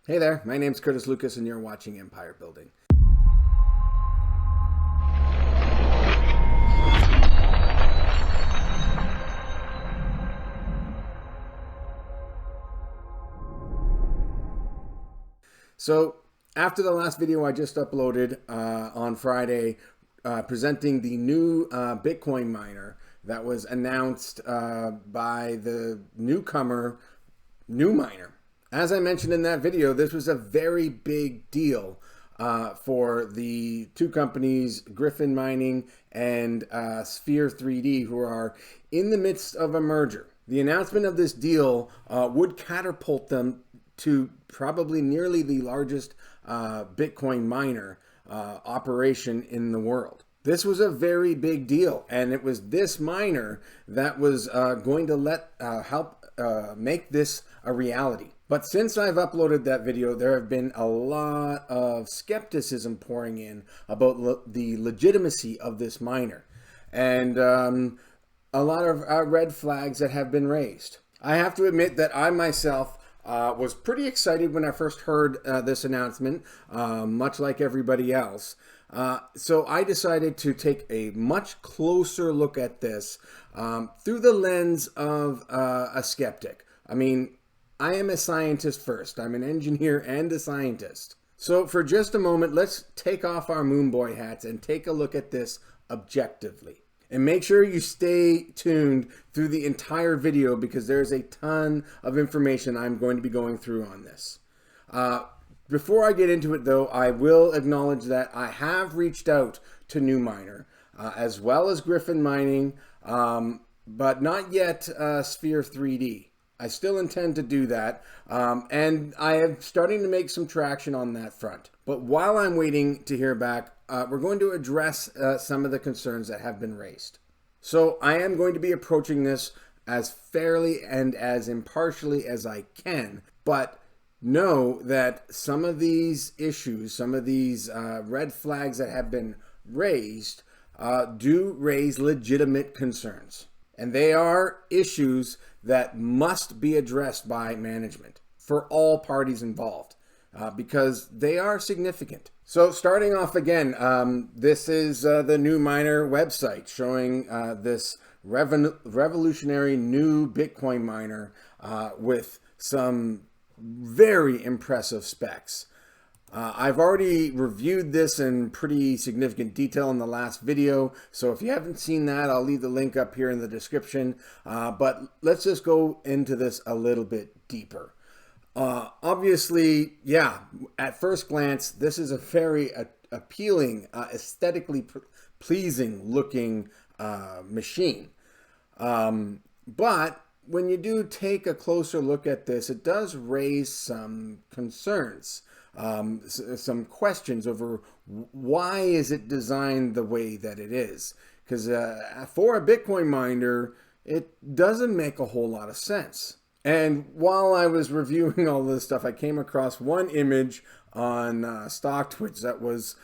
Hey there, my name's Curtis Lucas and you're watching Empire Building. So after the last video I just uploaded on Friday presenting the new Bitcoin miner that was announced by the newcomer NuMiner. As I mentioned in that video, this was a very big deal for the two companies, Gryphon Mining and Sphere 3D, who are in the midst of a merger. The announcement of this deal would catapult them to probably nearly the largest Bitcoin miner operation in the world. This was a very big deal, and it was this miner that was going to help make this a reality. But since I've uploaded that video, there have been a lot of skepticism pouring in about the legitimacy of this miner, and a lot of red flags that have been raised. I have to admit that I myself was pretty excited when I first heard this announcement, much like everybody else. So I decided to take a much closer look at this through the lens of a skeptic. I mean, I am a scientist first. I'm an engineer and a scientist. So for just a moment, let's take off our moon boy hats and take a look at this objectively. And make sure you stay tuned through the entire video because there's a ton of information I'm going to be going through on this. Before I get into it though, I will acknowledge that I have reached out to NuMiner as well as Gryphon Mining, but not yet Sphere 3D. I still intend to do that, and I am starting to make some traction on that front. But while I'm waiting to hear back, we're going to address some of the concerns that have been raised. So I am going to be approaching this as fairly and as impartially as I can, but know that some of these issues, some of these red flags that have been raised do raise legitimate concerns. And they are issues that must be addressed by management for all parties involved because they are significant. So starting off again, this is the NuMiner website showing this revolutionary new Bitcoin miner with some very impressive specs. I've already reviewed this in pretty significant detail in the last video, so if you haven't seen that, I'll leave the link up here in the description. But let's just go into this a little bit deeper. Obviously, yeah, at first glance, this is a very appealing, aesthetically pleasing looking machine. But when you do take a closer look at this, it does raise some concerns. Some questions over why is it designed the way that it is, because for a Bitcoin miner it doesn't make a whole lot of sense. And while I was reviewing all this stuff, I came across one image on StockTwits that was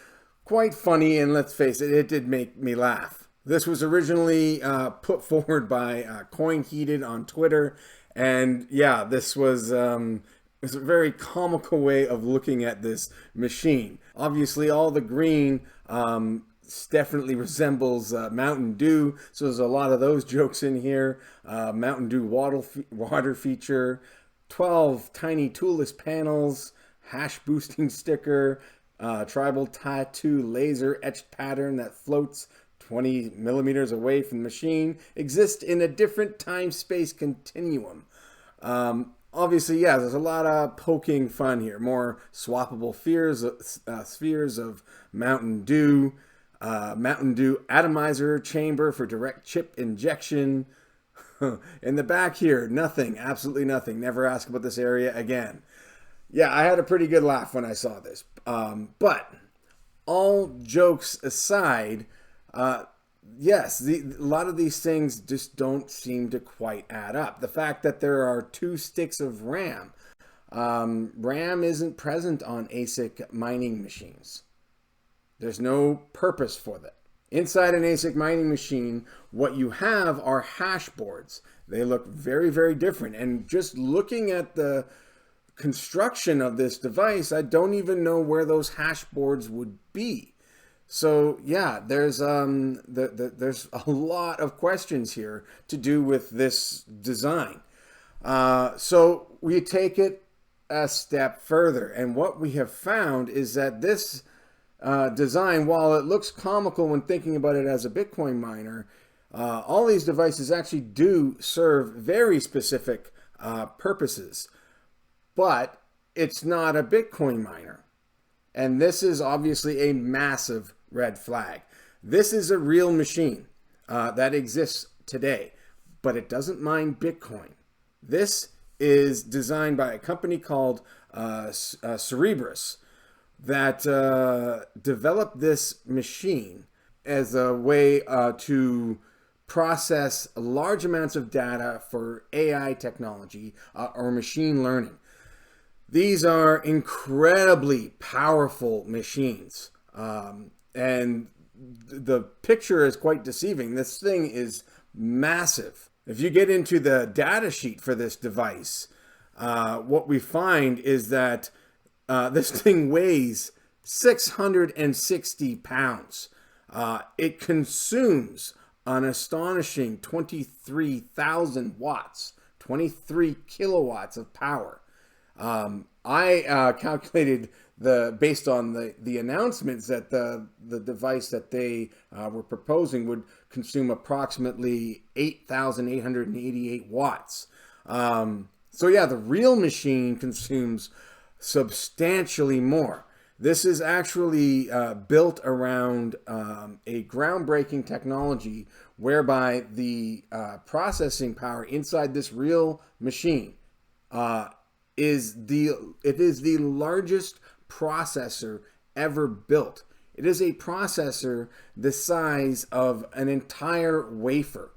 quite funny, and let's face it, it did make me laugh. This was originally put forward by Coin Heated on Twitter, and yeah, this was it's a very comical way of looking at this machine. Obviously, all the green definitely resembles Mountain Dew, so there's a lot of those jokes in here. Mountain Dew water feature, 12 tiny toolless panels, hash boosting sticker, tribal tattoo laser etched pattern that floats 20 millimeters away from the machine, exists in a different time-space continuum. Obviously, yeah, there's a lot of poking fun here. More swappable spheres of Mountain Dew atomizer chamber for direct chip injection. In the back here, nothing, absolutely nothing. Never ask about this area again. Yeah, I had a pretty good laugh when I saw this. But all jokes aside, yes, a lot of these things just don't seem to quite add up. The fact that there are 2 sticks of RAM. RAM isn't present on ASIC mining machines. There's no purpose for that. Inside an ASIC mining machine, what you have are hash boards. They look very, very different. And just looking at the construction of this device, I don't even know where those hash boards would be. So yeah, there's a lot of questions here to do with this design. So we take it a step further, and what we have found is that this design, while it looks comical when thinking about it as a Bitcoin miner, all these devices actually do serve very specific purposes, but it's not a Bitcoin miner. And this is obviously a massive red flag. This is a real machine that exists today, but it doesn't mine Bitcoin. This is designed by a company called Cerberus that developed this machine as a way to process large amounts of data for AI technology or machine learning. These are incredibly powerful machines, and the picture is quite deceiving. This thing is massive. If you get into the data sheet for this device, what we find is that this thing weighs 660 pounds. It consumes an astonishing 23,000 watts, 23 kilowatts of power. I calculated based on the announcements that the device that they were proposing would consume approximately 8,888 watts. So yeah, the real machine consumes substantially more. This is actually built around a groundbreaking technology whereby the processing power inside this real machine is the largest processor ever built. It is a processor the size of an entire wafer.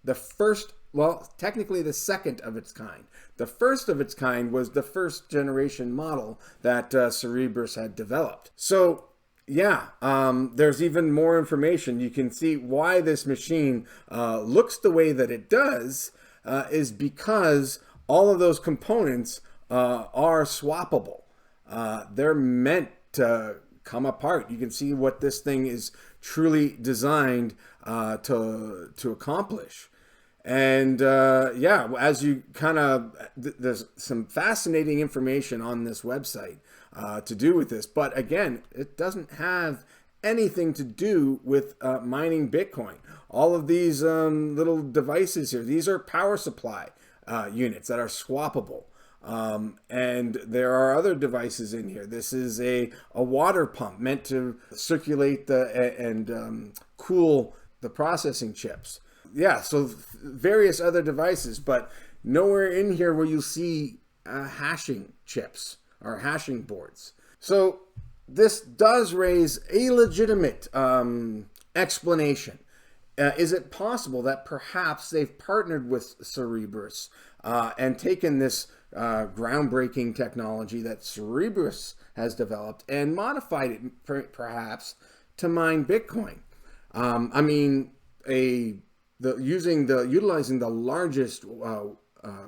The first, well, technically the second of its kind. The first of its kind was the first generation model that Cerberus had developed. So yeah, there's even more information. You can see why this machine looks the way that it does is because all of those components are swappable. They're meant to come apart. You can see what this thing is truly designed to accomplish. And yeah, as you kind of, there's some fascinating information on this website to do with this. But again, it doesn't have anything to do with mining Bitcoin. All of these little devices here, these are power supply units that are swappable. And there are other devices in here. This is a water pump meant to circulate and cool the processing chips. Yeah, so various other devices, but nowhere in here will you see hashing chips or hashing boards. So this does raise a legitimate explanation. Is it possible that perhaps they've partnered with Cerberus and taken this groundbreaking technology that Cerberus has developed and modified it perhaps to mine Bitcoin? I mean, utilizing the largest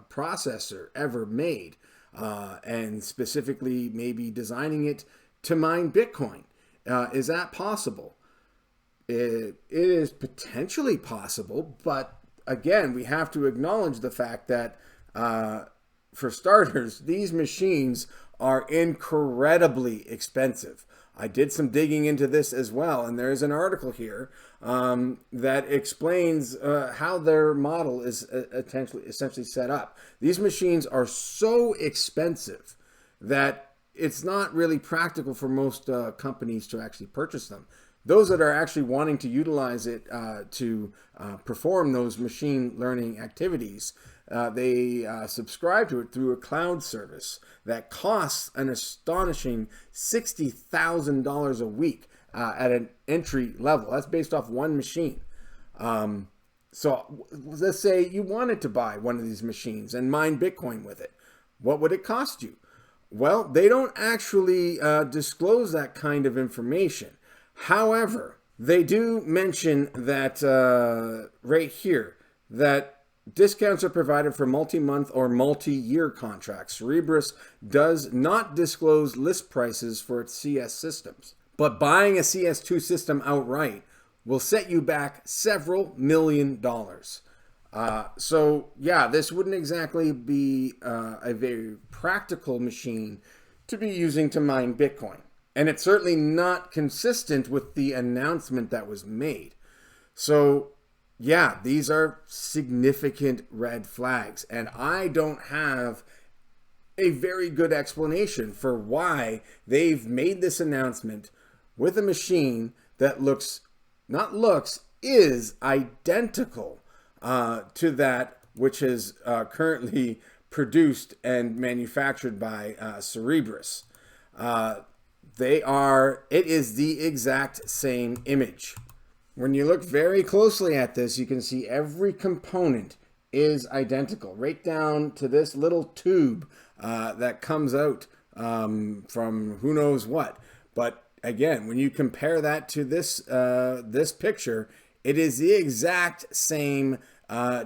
processor ever made, and specifically maybe designing it to mine Bitcoin. Is that possible? It is potentially possible, but again, we have to acknowledge the fact that for starters, these machines are incredibly expensive. I did some digging into this as well, and there's an article here that explains how their model is essentially set up. These machines are so expensive that it's not really practical for most companies to actually purchase them. Those that are actually wanting to utilize it to perform those machine learning activities, they subscribe to it through a cloud service that costs an astonishing $60,000 a week at an entry level. That's based off one machine. So let's say you wanted to buy one of these machines and mine Bitcoin with it. What would it cost you? Well, they don't actually disclose that kind of information. However, they do mention that right here, that discounts are provided for multi-month or multi-year contracts. Cerberus does not disclose list prices for its CS systems, but buying a CS2 system outright will set you back several $1,000,000. So yeah, this wouldn't exactly be a very practical machine to be using to mine Bitcoin. And it's certainly not consistent with the announcement that was made. So yeah, these are significant red flags. And I don't have a very good explanation for why they've made this announcement with a machine that is identical to that which is currently produced and manufactured by Cerberus. It is the exact same image. When you look very closely at this, you can see every component is identical, right down to this little tube that comes out from who knows what. But again, when you compare that to this picture, it is the exact same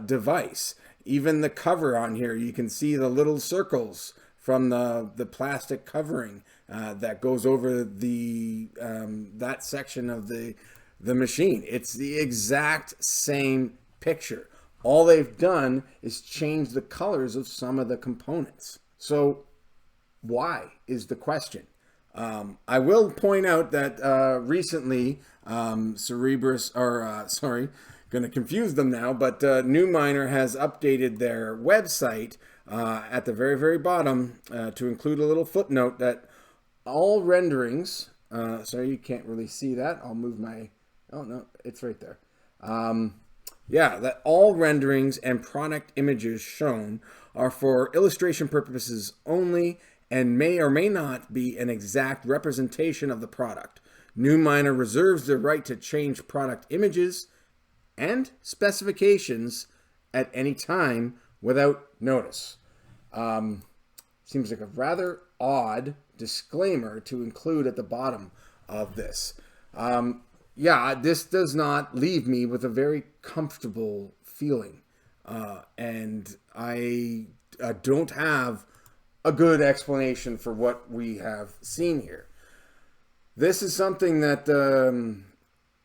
device. Even the cover on here, you can see the little circles from the plastic covering that goes over that section of the machine. It's the exact same picture. All they've done is change the colors of some of the components. So why is the question? I will point out that recently Cerberus, going to confuse them now, but NuMiner has updated their website at the very, very bottom to include a little footnote that all renderings, sorry, you can't really see that. I'll move my, oh no, it's right there. Yeah, that all renderings and product images shown are for illustration purposes only and may or may not be an exact representation of the product. NuMiner reserves the right to change product images and specifications at any time without notice. Seems like a rather odd disclaimer to include at the bottom of this. Yeah, this does not leave me with a very comfortable feeling. And I don't have a good explanation for what we have seen here. This is something that the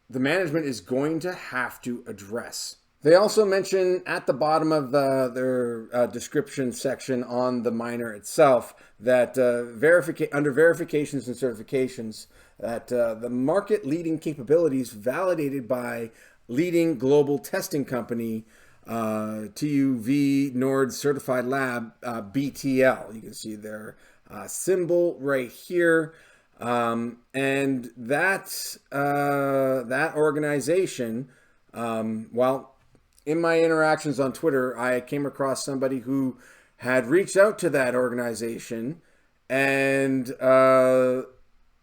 management is going to have to address. They also mention at the bottom of their description section on the miner itself that under verifications and certifications, that the market leading capabilities validated by leading global testing company TÜV Nord Certified Lab, BTL. You can see their symbol right here. And that organization, well, in my interactions on Twitter, I came across somebody who had reached out to that organization, and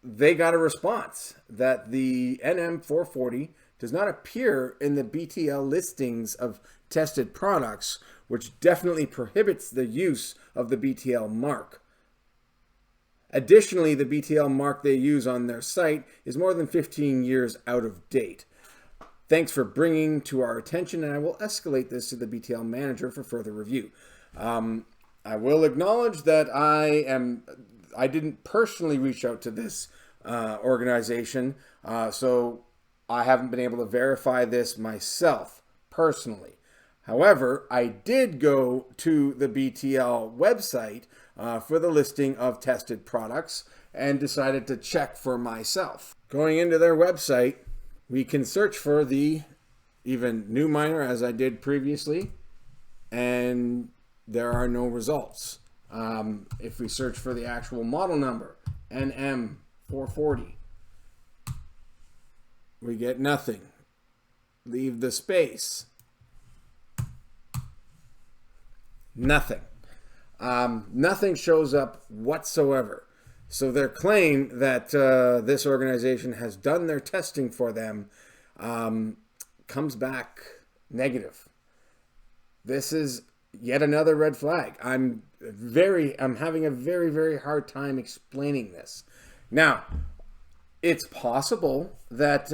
they got a response that the NM440 does not appear in the BTL listings of tested products, which definitely prohibits the use of the BTL mark. Additionally, the BTL mark they use on their site is more than 15 years out of date. Thanks for bringing to our attention, and I will escalate this to the BTL manager for further review. I will acknowledge that I didn't personally reach out to this organization, so I haven't been able to verify this myself personally. However, I did go to the BTL website for the listing of tested products and decided to check for myself. Going into their website, we can search for the NuMiner as I did previously, and there are no results. If we search for the actual model number, NM440, we get nothing. Leave the space. Nothing. Nothing shows up whatsoever. So their claim that this organization has done their testing for them comes back negative. This is yet another red flag. I'm having a very, very hard time explaining this. Now, it's possible that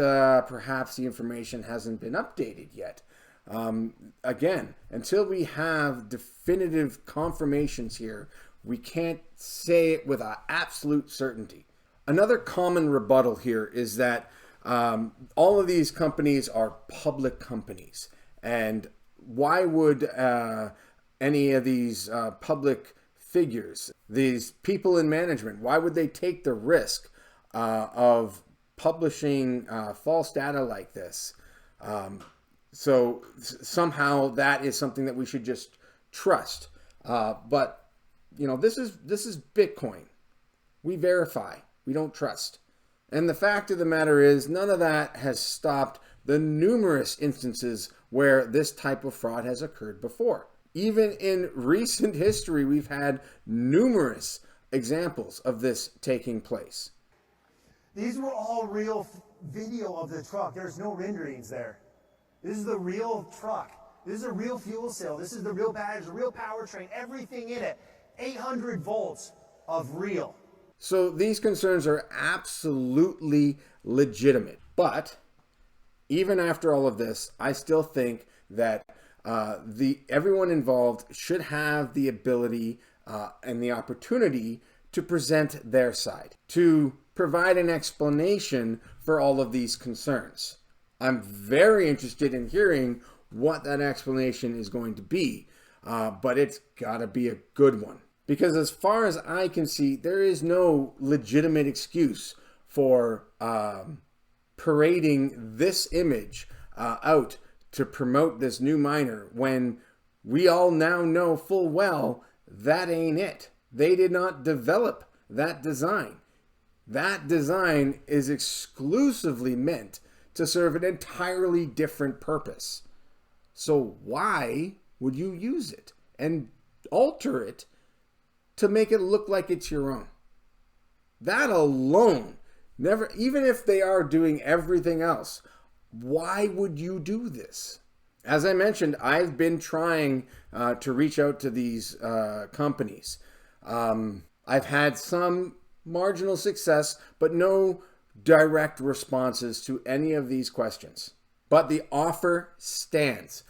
perhaps the information hasn't been updated yet. Again, until we have definitive confirmations here, we can't say it with absolute certainty. Another common rebuttal here is that all of these companies are public companies. And why would any of these public figures, these people in management, why would they take the risk of publishing false data like this? So somehow that is something that we should just trust. But you know, this is Bitcoin. We verify. We don't trust. And the fact of the matter is, none of that has stopped the numerous instances where this type of fraud has occurred before. Even in recent history, we've had numerous examples of this taking place. These were all real video of the truck. There's no renderings there. This is the real truck. This is a real fuel cell. This is the real battery, the real powertrain, everything in it. 800 volts of real. So these concerns are absolutely legitimate. But even after all of this, I still think that everyone involved should have the ability and the opportunity to present their side, to provide an explanation for all of these concerns. I'm very interested in hearing what that explanation is going to be, but it's got to be a good one. Because as far as I can see, there is no legitimate excuse for parading this image out to promote this new miner when we all now know full well that ain't it. They did not develop that design. That design is exclusively meant to serve an entirely different purpose. So why would you use it and alter it to make it look like it's your own? That alone, never, even if they are doing everything else, why would you do this? As I mentioned, I've been trying to reach out to these companies. I've had some marginal success, but no direct responses to any of these questions. But the offer stands.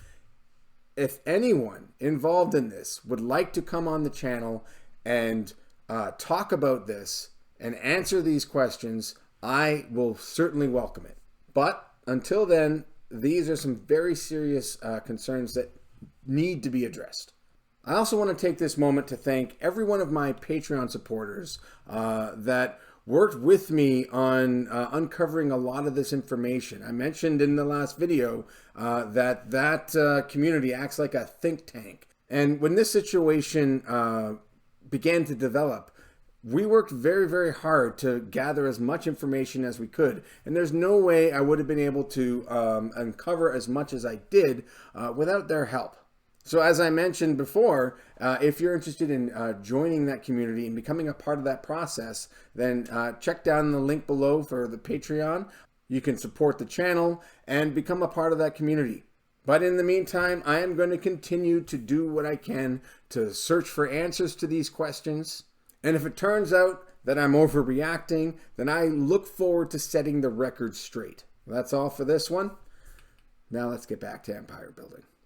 If anyone involved in this would like to come on the channel and talk about this and answer these questions, I will certainly welcome it. But until then, these are some very serious concerns that need to be addressed. I also want to take this moment to thank every one of my Patreon supporters that worked with me on uncovering a lot of this information. I mentioned in the last video that community acts like a think tank. And when this situation began to develop, we worked very, very hard to gather as much information as we could. And there's no way I would have been able to uncover as much as I did without their help. So as I mentioned before, if you're interested in joining that community and becoming a part of that process, then check down the link below for the Patreon. You can support the channel and become a part of that community. But in the meantime, I am going to continue to do what I can to search for answers to these questions. And if it turns out that I'm overreacting, then I look forward to setting the record straight. That's all for this one. Now let's get back to empire building.